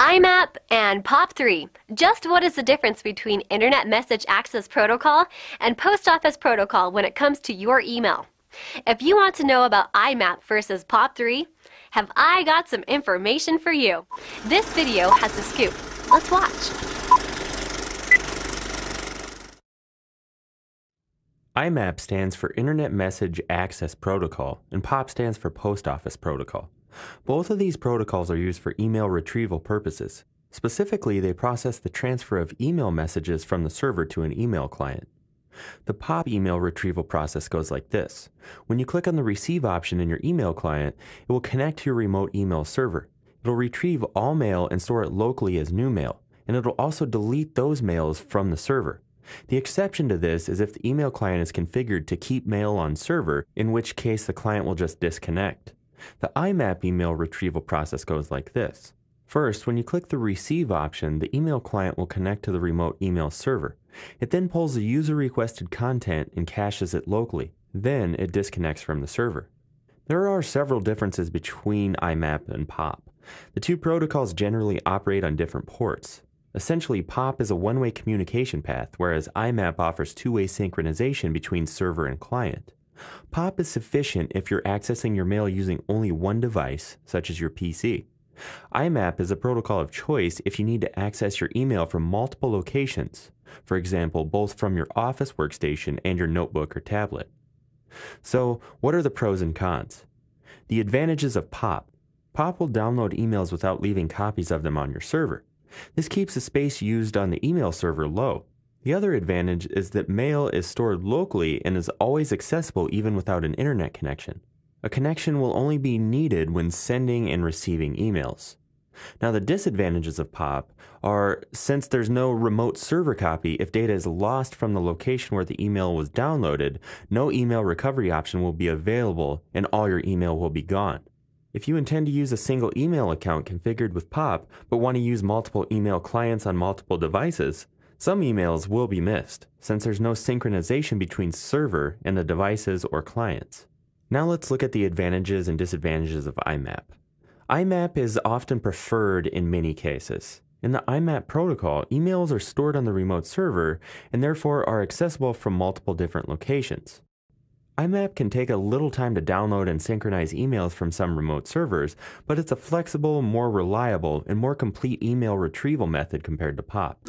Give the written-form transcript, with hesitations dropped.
IMAP and POP3. Just what is the difference between Internet Message Access Protocol and Post Office Protocol when it comes to your email? If you want to know about IMAP versus POP3, have I got some information for you. This video has the scoop. Let's watch. IMAP stands for Internet Message Access Protocol, and POP stands for Post Office Protocol. Both of these protocols are used for email retrieval purposes. Specifically, they process the transfer of email messages from the server to an email client. The POP email retrieval process goes like this. When you click on the Receive option in your email client, it will connect to your remote email server. It'll retrieve all mail and store it locally as new mail, and it'll also delete those mails from the server. The exception to this is if the email client is configured to keep mail on server, in which case the client will just disconnect. The IMAP email retrieval process goes like this. First, when you click the Receive option, the email client will connect to the remote email server. It then pulls the user-requested content and caches it locally. Then it disconnects from the server. There are several differences between IMAP and POP. The two protocols generally operate on different ports. Essentially, POP is a one-way communication path, whereas IMAP offers two-way synchronization between server and client. POP is sufficient if you're accessing your mail using only one device, such as your PC. IMAP is a protocol of choice if you need to access your email from multiple locations, for example, both from your office workstation and your notebook or tablet. So, what are the pros and cons? The advantages of POP. POP will download emails without leaving copies of them on your server. This keeps the space used on the email server low. The other advantage is that mail is stored locally and is always accessible even without an internet connection. A connection will only be needed when sending and receiving emails. Now, the disadvantages of POP are, since there's no remote server copy, if data is lost from the location where the email was downloaded, no email recovery option will be available and all your email will be gone. If you intend to use a single email account configured with POP, but want to use multiple email clients on multiple devices, some emails will be missed, since there's no synchronization between server and the devices or clients. Now let's look at the advantages and disadvantages of IMAP. IMAP is often preferred in many cases. In the IMAP protocol, emails are stored on the remote server and therefore are accessible from multiple different locations. IMAP can take a little time to download and synchronize emails from some remote servers, but it's a flexible, more reliable, and more complete email retrieval method compared to POP.